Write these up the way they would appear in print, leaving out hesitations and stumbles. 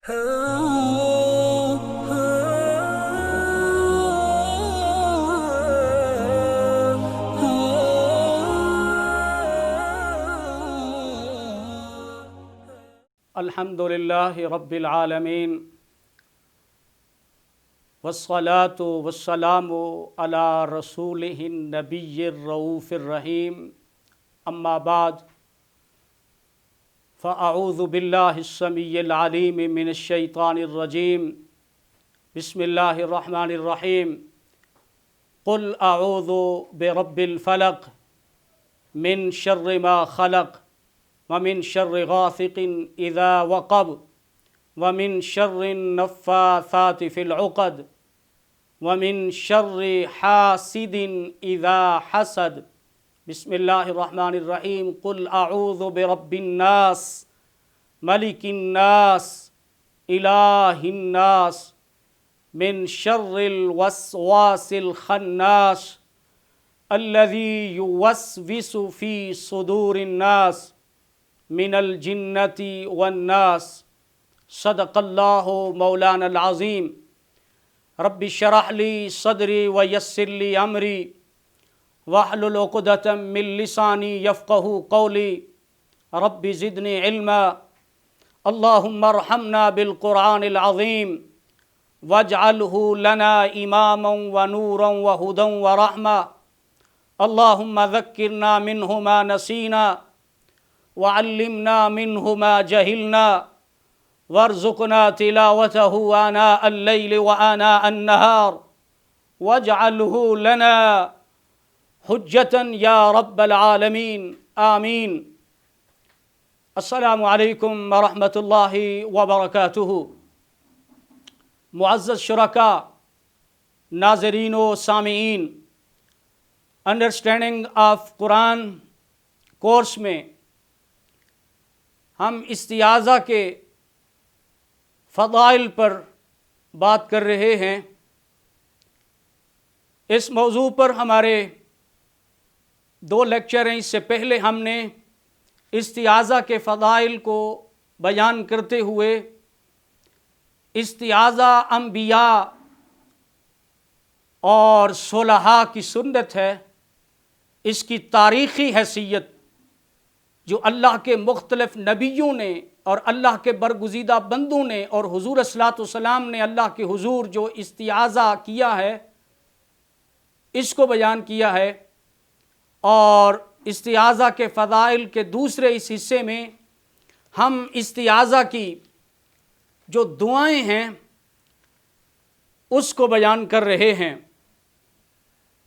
الحمدللہ رب العالمین والصلاة والسلام علی رسولہ النبی الرؤوف الرحیم اما بعد فاعوذ باللہ السمیع العلیم من الشیطان الرجیم بسم اللہ الرحمن الرحیم قل اعوذ برب الفلق من شر ما خلق ومن شر غاسق اذا وقب ومن شر النفاثات في العقد ومن شر حاسد اذا حسد بسم اللہ الرحمن الرحیم قل اعوذ برب الناس ملک الناس الہ الناس من شر الوسواس الخناس الذي يوسوس في صدور الناس من الجنة والناس صدق اللہ مولانا العظیم رب اشرح لی صدری ویسر لی امری واحلل عقدۃ من لسانی یفقہوا قولی رب زدنی علما اللہم ارحمنا بالقرآن العظیم واجعلہ لنا اماما ونورا وہدی ورحمہ اللہم ذکرنا منہ ما نسینا وعلمنا منہ ما جہلنا وارزقنا تلاوته آناء الليل وآناء النهار واجعله لنا حجة یا رب العالمین آمین۔ السلام علیکم ورحمۃ اللہ وبرکاتہ۔ معزز شرکاء، ناظرین و سامعین، انڈرسٹینڈنگ آف قرآن کورس میں ہم استعاذہ کے فضائل پر بات کر رہے ہیں۔ اس موضوع پر ہمارے 2 لیکچر ہیں۔ اس سے پہلے ہم نے استعاذہ کے فضائل کو بیان کرتے ہوئے استعاذہ انبیاء اور صلحاء کی سنت ہے، اس کی تاریخی حیثیت جو اللہ کے مختلف نبیوں نے اور اللہ کے برگزیدہ بندوں نے اور حضور صلی اللہ علیہ وسلم نے اللہ کے حضور جو استعاذہ کیا ہے اس کو بیان کیا ہے، اور استعاذہ کے فضائل کے دوسرے اس حصے میں ہم استعاذہ کی جو دعائیں ہیں اس کو بیان کر رہے ہیں۔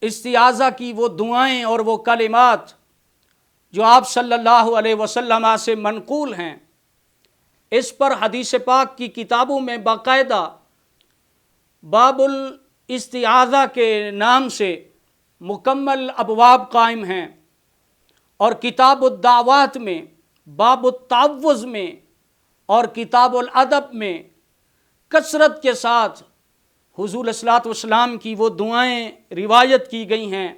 استعاذہ کی وہ دعائیں اور وہ کلمات جو آپ صلی اللہ علیہ وسلم سے منقول ہیں، اس پر حدیث پاک کی کتابوں میں باقاعدہ باب الاستعاذہ کے نام سے مکمل ابواب قائم ہیں، اور کتاب الدعوات میں، باب التعوذ میں اور کتاب الادب میں کثرت کے ساتھ حضور صلی اللہ علیہ وسلم کی وہ دعائیں روایت کی گئی ہیں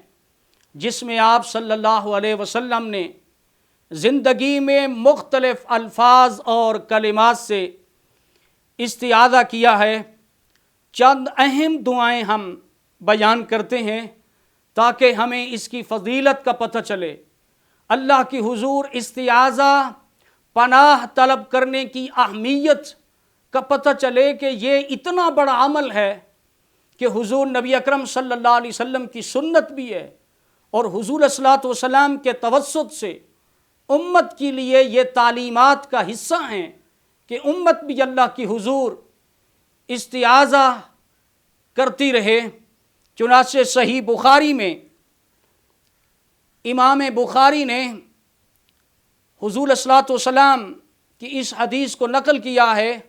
جس میں آپ صلی اللہ علیہ وسلم نے زندگی میں مختلف الفاظ اور کلمات سے استعاذہ کیا ہے۔ چند اہم دعائیں ہم بیان کرتے ہیں تاکہ ہمیں اس کی فضیلت کا پتہ چلے، اللہ کی حضور استعاذہ پناہ طلب کرنے کی اہمیت کا پتہ چلے کہ یہ اتنا بڑا عمل ہے کہ حضور نبی اکرم صلی اللہ علیہ وسلم کی سنت بھی ہے، اور حضور صلی اللہ علیہ وسلم کے توسط سے امت کے لیے یہ تعلیمات کا حصہ ہیں کہ امت بھی اللہ کی حضور استعاذہ کرتی رہے۔ چنانچہ صحیح بخاری میں امام بخاری نے حضور صلی اللہ علیہ وسلم کی اس حدیث کو نقل کیا ہے۔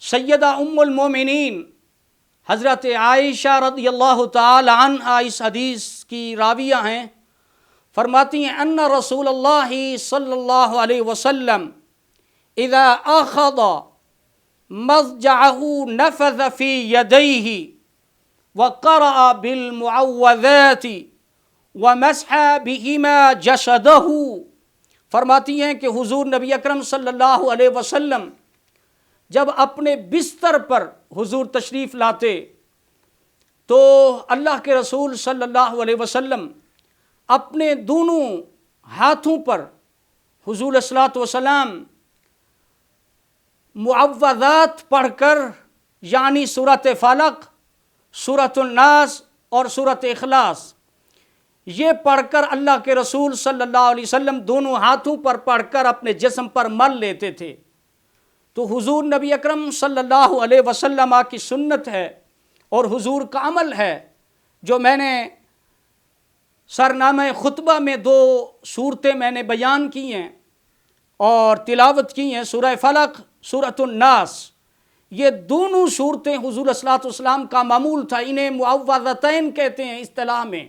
سیدہ ام المومنین حضرت عائشہ رضی اللہ تعالی عنہا اس حدیث کی راویہ ہیں، فرماتی ہیں ان رسول اللہ صلی اللہ علیہ وسلم اذا اخذ مضجعه نفذ في يديه وقرأ بالمعوذات ومسح بهما جسده۔ فرماتی ہیں کہ حضور نبی اکرم صلی اللہ علیہ وسلم جب اپنے بستر پر حضور تشریف لاتے تو اللہ کے رسول صلی اللہ علیہ وسلم اپنے دونوں ہاتھوں پر حضور صلی اللہ علیہ وسلم معوذات پڑھ کر، یعنی سورۃ فلق، سورۃ الناس اور سورۃ اخلاص، یہ پڑھ کر اللہ کے رسول صلی اللہ علیہ وسلم دونوں ہاتھوں پر پڑھ کر اپنے جسم پر مل لیتے تھے۔ تو حضور نبی اکرم صلی اللہ علیہ وسلم کی سنت ہے اور حضور کا عمل ہے، جو میں نے سرنامہ خطبہ میں 2 صورتیں میں نے بیان کی ہیں اور تلاوت کی ہیں، سورہ فلق، سورۃ الناس۔ یہ دونوں صورتیں حضور صلی اللہ علیہ وسلم کا معمول تھا۔ انہیں معوذتین کہتے ہیں اصطلاح میں،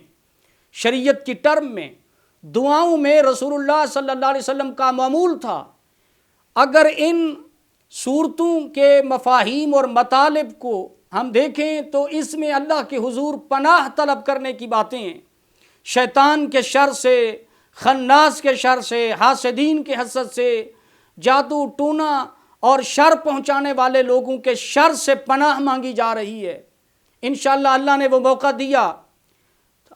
شریعت کی ٹرم میں، دعاؤں میں رسول اللہ صلی اللہ علیہ وسلم کا معمول تھا۔ اگر ان صورتوں کے مفاہیم اور مطالب کو ہم دیکھیں تو اس میں اللہ کے حضور پناہ طلب کرنے کی باتیں ہیں، شیطان کے شر سے، خناس کے شر سے، حاسدین کے حسد سے، جادو ٹونا اور شر پہنچانے والے لوگوں کے شر سے پناہ مانگی جا رہی ہے۔ انشاءاللہ اللہ نے وہ موقع دیا،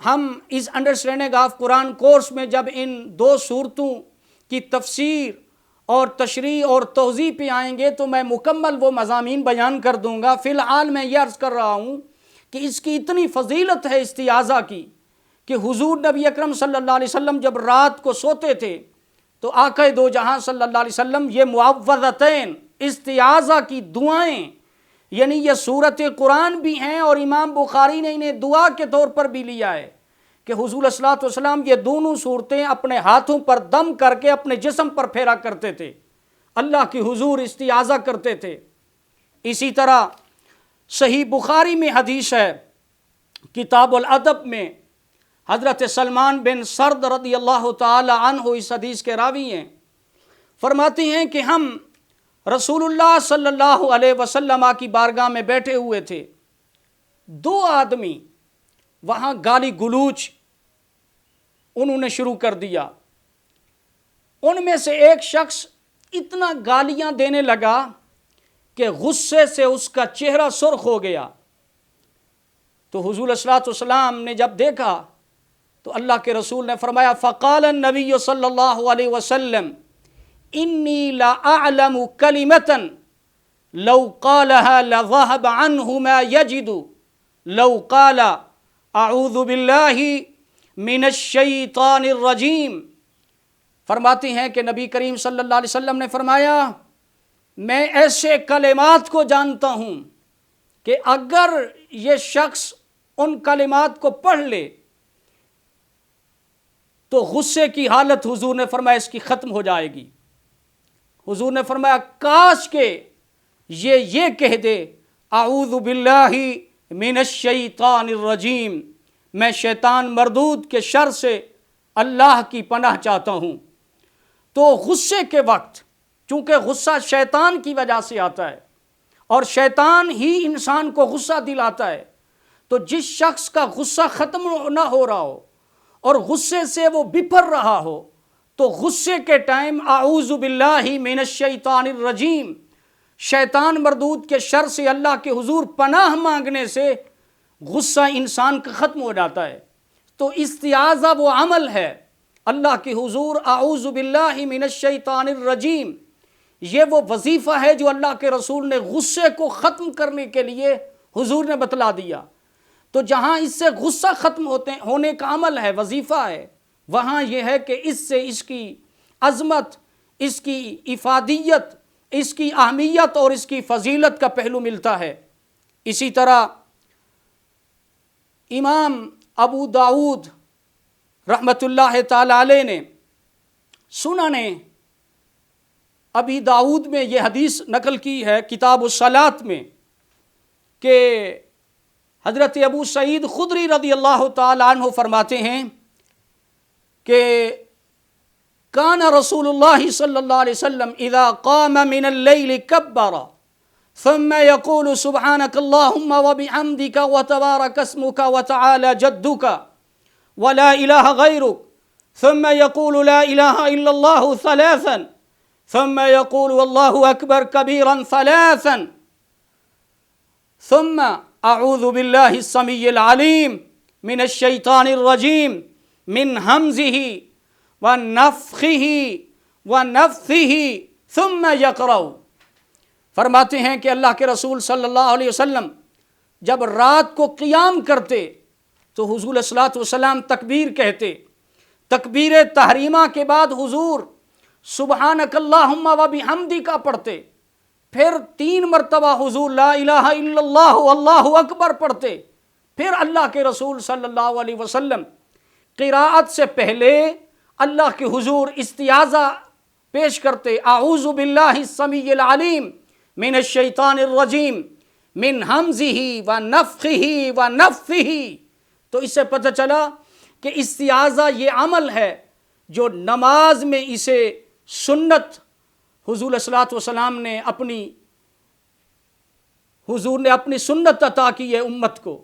ہم اس انڈرسٹینڈنگ آف قرآن کورس میں جب ان 2 صورتوں کی تفسیر اور تشریح اور توضیح پہ آئیں گے تو میں مکمل وہ مضامین بیان کر دوں گا۔ فی الحال میں یہ عرض کر رہا ہوں کہ اس کی اتنی فضیلت ہے استعاذہ کی کہ حضور نبی اکرم صلی اللہ علیہ وسلم جب رات کو سوتے تھے تو آقا دو جہاں صلی اللہ علیہ وسلم یہ معوذتین، استعاذہ کی دعائیں، یعنی یہ سورۃ قرآن بھی ہیں اور امام بخاری نے انہیں دعا کے طور پر بھی لیا ہے کہ حضور صلی اللہ علیہ وسلم یہ دونوں صورتیں اپنے ہاتھوں پر دم کر کے اپنے جسم پر پھیرا کرتے تھے، اللہ کی حضور استعاذہ کرتے تھے۔ اسی طرح صحیح بخاری میں حدیث ہے، کتاب الادب میں حضرت سلمان بن سرد رضی اللہ تعالی عنہ اس حدیث کے راوی ہیں، فرماتے ہیں کہ ہم رسول اللہ صلی اللہ علیہ وسلم کی بارگاہ میں بیٹھے ہوئے تھے، 2 آدمی وہاں گالی گلوچ انہوں نے شروع کر دیا۔ ان میں سے ایک شخص اتنا گالیاں دینے لگا کہ غصے سے اس کا چہرہ سرخ ہو گیا۔ تو حضور صلی اللہ علیہ وسلم نے جب دیکھا تو اللہ کے رسول نے فرمایا، فقال النبی صلی اللہ علیہ وسلم انی لا اعلم کلمتا لو قالها لذهب عنه ما یجد لو قال اعوذ باللہ من الشیطان الرجیم۔ فرماتے ہیں کہ نبی کریم صلی اللہ علیہ وسلم نے فرمایا، میں ایسے کلمات کو جانتا ہوں کہ اگر یہ شخص ان کلمات کو پڑھ لے تو غصے کی حالت حضور نے فرمایا اس کی ختم ہو جائے گی۔ حضور نے فرمایا کاش کہ یہ کہہ دے اعوذ باللہ من الشیطان الرجیم، میں شیطان مردود کے شر سے اللہ کی پناہ چاہتا ہوں۔ تو غصے کے وقت، چونکہ غصہ شیطان کی وجہ سے آتا ہے اور شیطان ہی انسان کو غصہ دلاتا ہے، تو جس شخص کا غصہ ختم نہ ہو رہا ہو اور غصے سے وہ بپھر رہا ہو تو غصے کے ٹائم اعوذ باللہ من الشیطان الرجیم، شیطان مردود کے شر سے اللہ کے حضور پناہ مانگنے سے غصہ انسان کا ختم ہو جاتا ہے۔ تو استعاذہ وہ عمل ہے، اللہ کے حضور اعوذ باللہ من الشیطان الرجیم، یہ وہ وظیفہ ہے جو اللہ کے رسول نے غصے کو ختم کرنے کے لیے حضور نے بتلا دیا۔ تو جہاں اس سے غصہ ختم ہونے کا عمل ہے، وظیفہ ہے، وہاں یہ ہے کہ اس سے اس کی عظمت، اس کی افادیت، اس کی اہمیت اور اس کی فضیلت کا پہلو ملتا ہے۔ اسی طرح امام ابو داؤد رحمۃ اللہ تعالی علیہ نے سنن ابی داؤد میں یہ حدیث نقل کی ہے کتاب الصلاۃ میں کہ حضرت ابو سعید خدری رضی اللہ تعالی عنہ فرماتے ہیں کہ کان رسول اللہ صلی اللہ علیہ وسلم اذا قام من اللیل کبر ثم يقول سبحانك اللهم وبحمدك وتبارك اسمك وتعالى جدك ولا إله غيرك ثم يقول لا إله إلا الله ثلاثا ثم يقول والله أكبر كبيرا ثلاثا ثم أعوذ بالله السميع العليم من الشيطان الرجيم من همزه ونفخه ونفثه ثم يقرأ. فرماتے ہیں کہ اللہ کے رسول صلی اللہ علیہ وسلم جب رات کو قیام کرتے تو حضور صلی اللہ علیہ وسلم تکبیر کہتے. تکبیر تحریمہ کے بعد حضور سبحانک اللہم و بحمدک پڑھتے. پھر 3 مرتبہ حضور لا الہ الا اللہ واللہ اکبر پڑھتے. پھر اللہ کے رسول صلی اللہ علیہ وسلم قراءت سے پہلے اللہ کے حضور استعاذہ پیش کرتے. اعوذ باللہ السمیع العلیم من الشیطان الرجیم من ہمزہ ونفخہ ونفثہ. تو اس سے پتہ چلا کہ استعاذہ یہ عمل ہے جو نماز میں اسے سنت حضور صلی اللہ علیہ وسلم نے اپنی سنت عطا کی ہے امت کو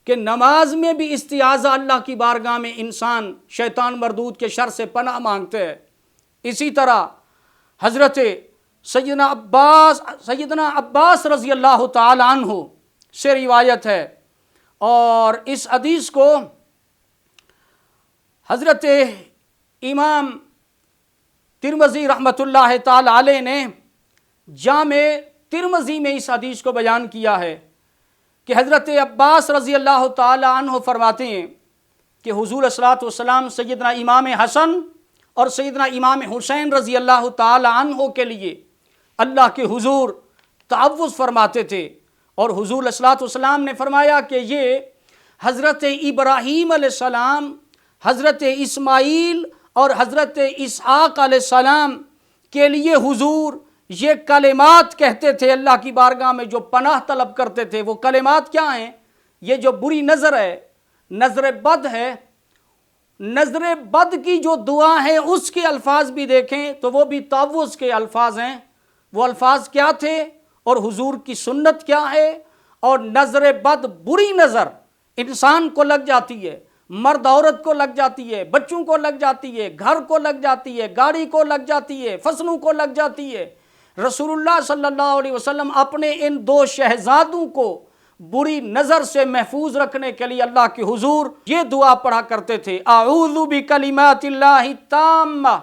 کہ نماز میں بھی استعاذہ اللہ کی بارگاہ میں انسان شیطان مردود کے شر سے پناہ مانگتے ہیں. اسی طرح حضرت سیدنا عباس رضی اللہ تعالی عنہ سے روایت ہے، اور اس حدیث کو حضرت امام ترمذی رحمۃ اللہ تعالی علیہ نے جامع ترمذی میں اس حدیث کو بیان کیا ہے کہ حضرت عباس رضی اللہ تعالی عنہ فرماتے ہیں کہ حضور صلی اللہ علیہ وسلم سیدنا امام حسن اور سیدنا امام حسین رضی اللہ تعالی عنہ کے لیے اللہ کے حضور تعوذ فرماتے تھے. اور حضور صلی اللہ علیہ وسلم نے فرمایا کہ یہ حضرت ابراہیم علیہ السلام، حضرت اسماعیل اور حضرت اسحاق علیہ السلام کے لیے حضور یہ کلمات کہتے تھے اللہ کی بارگاہ میں جو پناہ طلب کرتے تھے. وہ کلمات کیا ہیں؟ یہ جو بری نظر ہے، نظر بد ہے، نظر بد کی جو دعا ہے اس کے الفاظ بھی دیکھیں تو وہ بھی تعوذ کے الفاظ ہیں. وہ الفاظ کیا تھے اور حضور کی سنت کیا ہے؟ اور نظر بد، بری نظر انسان کو لگ جاتی ہے، مرد عورت کو لگ جاتی ہے، بچوں کو لگ جاتی ہے، گھر کو لگ جاتی ہے، گاڑی کو لگ جاتی ہے، فصلوں کو لگ جاتی ہے. رسول اللہ صلی اللہ علیہ وسلم اپنے ان 2 شہزادوں کو بری نظر سے محفوظ رکھنے کے لیے اللہ کے حضور یہ دعا پڑھا کرتے تھے، اعوذ بکلمات اللہ التامہ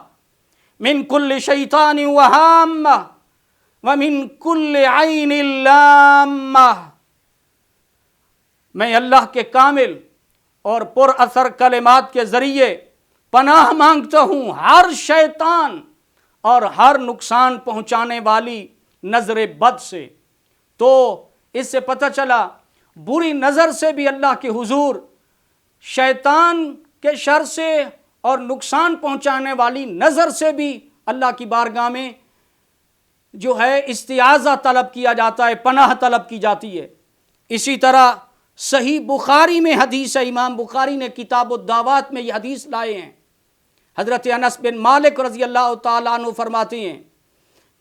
من کل شیطان وہامہ ومن کل عین لامہ. میں اللہ کے کامل اور پر اثر کلمات کے ذریعے پناہ مانگتا ہوں ہر شیطان اور ہر نقصان پہنچانے والی نظر بد سے. تو اس سے پتہ چلا بری نظر سے بھی اللہ کے حضور، شیطان کے شر سے اور نقصان پہنچانے والی نظر سے بھی اللہ کی بارگاہ میں جو ہے استعاذہ طلب کیا جاتا ہے، پناہ طلب کی جاتی ہے. اسی طرح صحیح بخاری میں حدیث ہے، امام بخاری نے کتاب الدعوات میں یہ حدیث لائے ہیں. حضرت انس بن مالک رضی اللہ تعالیٰ عنہ فرماتے ہیں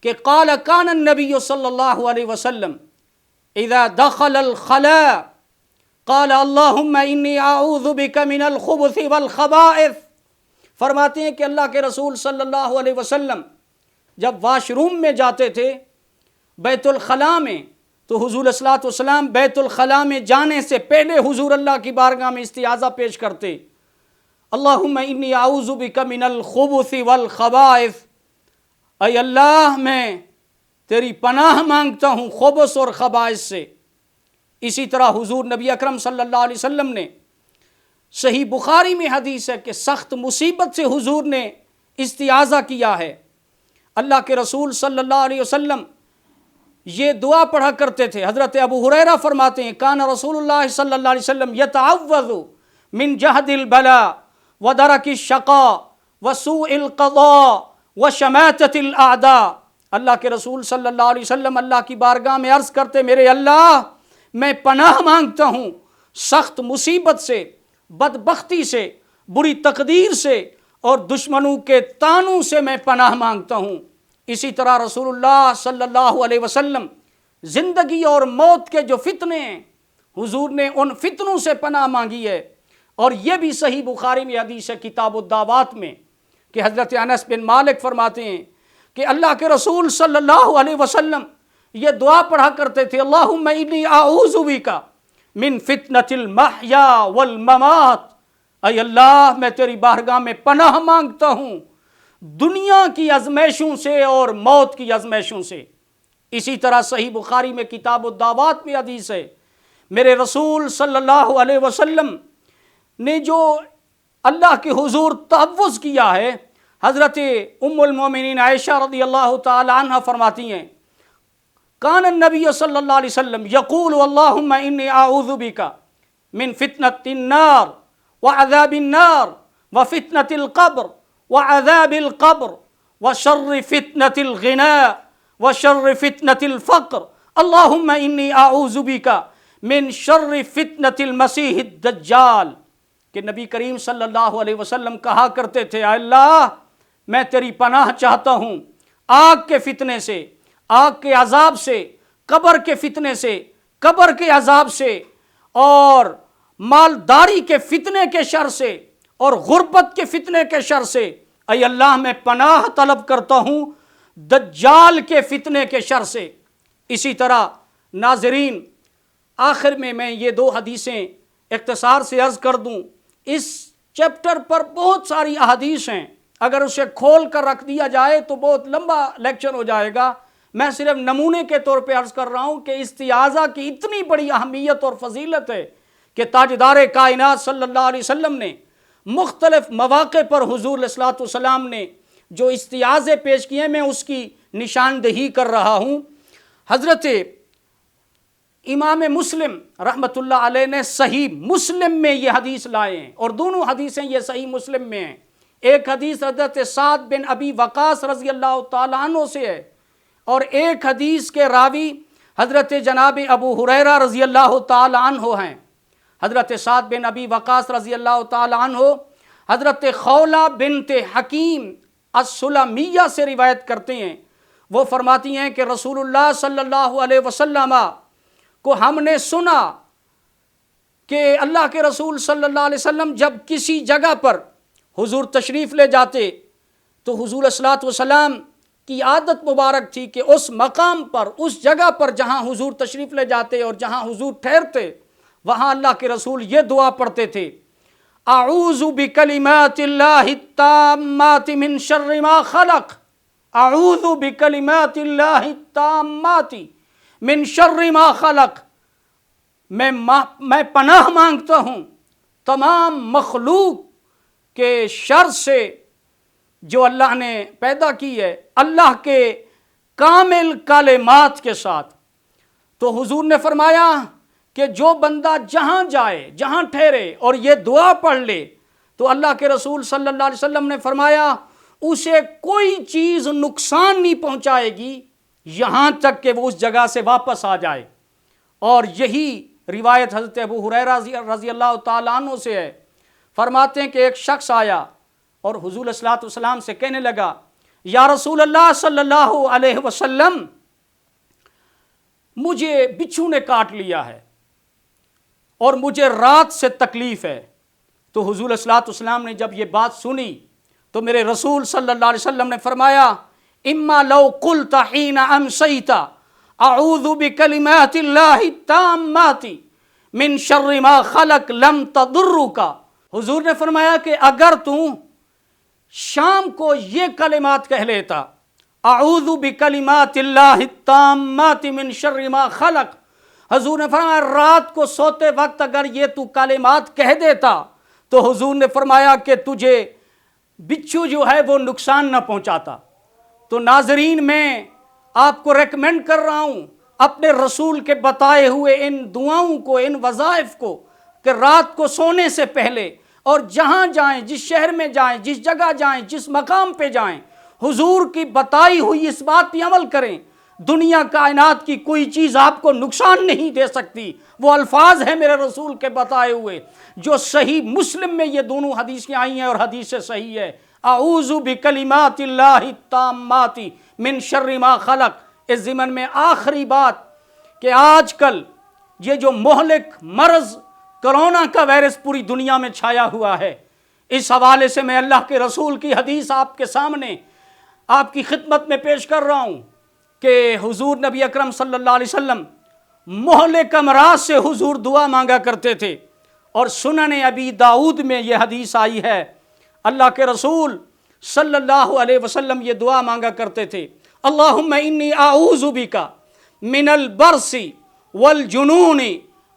کہ قال کان النبی صلی اللہ علیہ وسلم اذا دخل الخلاء قال اللہم انی اعوذ بک من الخبث والخبائث. فرماتے ہیں کہ اللہ کے رسول صلی اللہ علیہ وسلم جب واش روم میں جاتے تھے بیت الخلاء میں، تو حضور صلی اللہ علیہ وسلم بیت الخلاء میں جانے سے پہلے حضور اللہ کی بارگاہ میں استعاذہ پیش کرتے، اللہم انی اعوذ بک من الخبث والخبائث. اے اللہ میں تیری پناہ مانگتا ہوں خبث اور خبائث سے. اسی طرح حضور نبی اکرم صلی اللہ علیہ وسلم نے صحیح بخاری میں حدیث ہے کہ سخت مصیبت سے حضور نے استعاذہ کیا ہے. اللہ کے رسول صلی اللہ علیہ وسلم یہ دعا پڑھا کرتے تھے. حضرت ابو ہریرہ فرماتے ہیں کان رسول اللہ صلی اللہ علیہ وسلم یتعوذ من جہد البلاء ودرک الشقاء وسوء القضاء وشماتۃ الاعداء. اللہ کے رسول صلی اللہ علیہ وسلم اللہ کی بارگاہ میں عرض کرتے، میرے اللہ میں پناہ مانگتا ہوں سخت مصیبت سے، بدبختی سے، بری تقدیر سے اور دشمنوں کے طعنوں سے میں پناہ مانگتا ہوں. اسی طرح رسول اللہ صلی اللہ علیہ وسلم زندگی اور موت کے جو فتنے ہیں حضور نے ان فتنوں سے پناہ مانگی ہے. اور یہ بھی صحیح بخاری میں حدیث ہے کتاب الدعوات میں کہ حضرت انس بن مالک فرماتے ہیں کہ اللہ کے رسول صلی اللہ علیہ وسلم یہ دعا پڑھا کرتے تھے، اللہم انی اعوذ بک من فتنۃ المحیا والممات، اے اللہ میں تیری بارگاہ میں پناہ مانگتا ہوں دنیا کی آزمائشوں سے اور موت کی آزمائشوں سے۔ اسی طرح صحیح بخاری میں کتاب الدعوات میں حدیث ہے، میرے رسول صلی اللہ علیہ وسلم نے جو اللہ کے حضور تحفظ کیا ہے، حضرت ام المومنین عائشہ رضی اللہ تعالی عنہ فرماتی ہیں، کان النبی صلی اللہ علیہ وسلم یقول اللہم انی اعوذ بک من فتنۃ النار وعذاب النار وفتنۃ القبر وعذاب القبر وشر فتنۃ الغناء وشر فتنۃ الفقر اللہم انی اعوذ بک من شر فتنۃ المسیح الدجال، کہ نبی کریم صلی اللہ علیہ وسلم کہا کرتے تھے، اے اللہ میں تیری پناہ چاہتا ہوں آگ کے فتنے سے، آگ کے عذاب سے، قبر کے فتنے سے، قبر کے عذاب سے، اور مالداری کے فتنے کے شر سے، اور غربت کے فتنے کے شر سے۔ اے اللہ میں پناہ طلب کرتا ہوں دجال کے فتنے کے شر سے۔ اسی طرح ناظرین، آخر میں یہ دو حدیثیں اختصار سے عرض کر دوں۔ اس چیپٹر پر بہت ساری احادیث ہیں، اگر اسے کھول کر رکھ دیا جائے تو بہت لمبا لیکچر ہو جائے گا۔ میں صرف نمونے کے طور پہ عرض کر رہا ہوں کہ استعاذہ کی اتنی بڑی اہمیت اور فضیلت ہے کہ تاجدار کائنات صلی اللہ علیہ وسلم نے مختلف مواقع پر حضور علیہ الصلوۃ والسلام نے جو استعاذے پیش کیے، میں اس کی نشاندہی کر رہا ہوں۔ حضرت امام مسلم رحمۃ اللہ علیہ نے صحیح مسلم میں یہ حدیث لائے ہیں، اور دونوں حدیثیں یہ صحیح مسلم میں ہیں۔ ایک حدیث حضرت سعد بن ابی وقاص رضی اللہ تعالیٰ عنہ سے ہے، اور ایک حدیث کے راوی حضرت جناب ابو ہریرہ رضی اللہ تعالیٰ عنہ ہیں۔ حضرت سعد بن ابی وقاص رضی اللہ تعالیٰ عنہ حضرت خولہ بنت حکیم السلمیہ سے روایت کرتے ہیں، وہ فرماتی ہیں کہ رسول اللہ صلی اللہ علیہ وسلم کو ہم نے سنا کہ اللہ کے رسول صلی اللہ علیہ وسلم جب کسی جگہ پر حضور تشریف لے جاتے تو حضور علیہ الصلوۃ والسلام کی عادت مبارک تھی کہ اس مقام پر، اس جگہ پر جہاں حضور تشریف لے جاتے اور جہاں حضور ٹھہرتے، وہاں اللہ کے رسول یہ دعا پڑھتے تھے، اعوذ بکلمات اللہ التامات من شر ما خلق، اعوذ بکلمات اللہ التامات من شر ما خلق، میں پناہ مانگتا ہوں تمام مخلوق کے شر سے جو اللہ نے پیدا کی ہے، اللہ کے کامل کلمات کے ساتھ۔ تو حضور نے فرمایا کہ جو بندہ جہاں جائے، جہاں ٹھہرے اور یہ دعا پڑھ لے تو اللہ کے رسول صلی اللہ علیہ وسلم نے فرمایا اسے کوئی چیز نقصان نہیں پہنچائے گی یہاں تک کہ وہ اس جگہ سے واپس آ جائے۔ اور یہی روایت حضرت ابو ہریرہ رضی اللہ تعالیٰ عنہ سے ہے، فرماتے ہیں کہ ایک شخص آیا اور حضور علیہ الصلوۃ والسلام سے کہنے لگا، یا رسول اللہ صلی اللہ علیہ وسلم مجھے بچھو نے کاٹ لیا ہے اور مجھے رات سے تکلیف ہے۔ تو حضور علیہ الصلوۃ والسلام نے جب یہ بات سنی تو میرے رسول صلی اللہ علیہ وسلم نے فرمایا، اما لو قلت حین امسیت اعوذ بکلمات اللہ التامات من شر ما خلق لم تضرک، حضور نے فرمایا کہ اگر تو شام کو یہ کلمات کہہ لیتا، اعوذ بکلمات اللہ التامات من شر ما خلق، حضور نے فرمایا رات کو سوتے وقت اگر یہ تو کلمات کہہ دیتا تو حضور نے فرمایا کہ تجھے بچھو جو ہے وہ نقصان نہ پہنچاتا۔ تو ناظرین، میں آپ کو ریکمینڈ کر رہا ہوں اپنے رسول کے بتائے ہوئے ان دعاؤں کو، ان وظائف کو، کہ رات کو سونے سے پہلے اور جہاں جائیں، جس شہر میں جائیں، جس جگہ جائیں، جس مقام پہ جائیں، حضور کی بتائی ہوئی اس بات پہ عمل کریں۔ دنیا کائنات کی کوئی چیز آپ کو نقصان نہیں دے سکتی۔ وہ الفاظ ہیں میرے رسول کے بتائے ہوئے جو صحیح مسلم میں یہ دونوں حدیثیں آئی ہیں، اور حدیث صحیح ہے، اعوذ بکلمات اللہ التامات من شر ما خلق۔ اس ضمن میں آخری بات کہ آج کل یہ جو مہلک مرض کرونا کا وائرس پوری دنیا میں چھایا ہوا ہے، اس حوالے سے میں اللہ کے رسول کی حدیث آپ کے سامنے آپ کی خدمت میں پیش کر رہا ہوں کہ حضور نبی اکرم صلی اللہ علیہ وسلم مہلک امراض سے حضور دعا مانگا کرتے تھے، اور سنن ابی داؤد میں یہ حدیث آئی ہے، اللہ کے رسول صلی اللہ علیہ وسلم یہ دعا مانگا کرتے تھے، اللہم انی اعوذ بک من البرص والجنون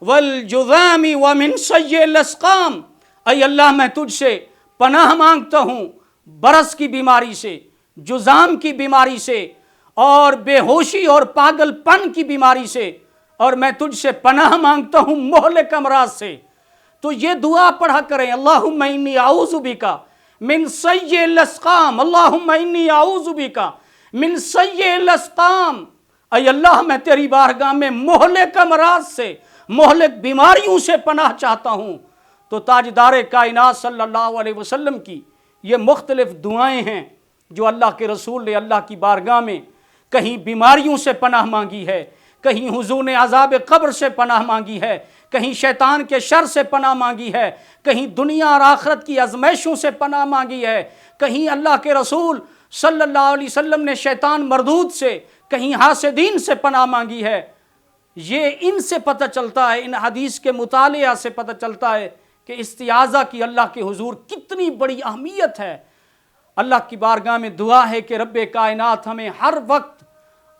والجذام ومن سیء الاسقام، اے اللہ میں تجھ سے پناہ مانگتا ہوں برص کی بیماری سے، جذام کی بیماری سے، اور بے ہوشی اور پاگل پن کی بیماری سے، اور میں تجھ سے پناہ مانگتا ہوں مہلک امراض سے۔ تو یہ دعا پڑھا کریں، اللہم انی اعوذ بک من سیء الاسقام، اللہم انی اعوذ بک من سیء الاسقام، اے اللہ میں تیری بارگاہ میں مہلک امراض سے، مہلک بیماریوں سے پناہ چاہتا ہوں۔ تو تاجدار کائنات صلی اللہ علیہ وسلم کی یہ مختلف دعائیں ہیں جو اللہ کے رسول نے اللہ کی بارگاہ میں کہیں بیماریوں سے پناہ مانگی ہے، کہیں حضور نے عذاب قبر سے پناہ مانگی ہے، کہیں شیطان کے شر سے پناہ مانگی ہے، کہیں دنیا اور آخرت کی آزمائشوں سے پناہ مانگی ہے، کہیں اللہ کے رسول صلی اللہ علیہ وسلم نے شیطان مردود سے، کہیں حاسدین سے پناہ مانگی ہے۔ یہ ان سے پتہ چلتا ہے، ان حدیث کے مطالعہ سے پتہ چلتا ہے کہ استعاذہ کی اللہ کے حضور کتنی بڑی اہمیت ہے۔ اللہ کی بارگاہ میں دعا ہے کہ رب کائنات ہمیں ہر وقت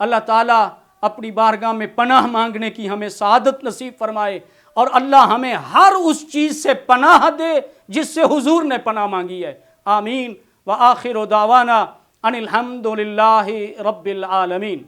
اللہ تعالیٰ اپنی بارگاہ میں پناہ مانگنے کی ہمیں سعادت نصیب فرمائے، اور اللہ ہمیں ہر اس چیز سے پناہ دے جس سے حضور نے پناہ مانگی ہے۔ آمین وآخر دعوانا ان الحمد للہ رب العالمین۔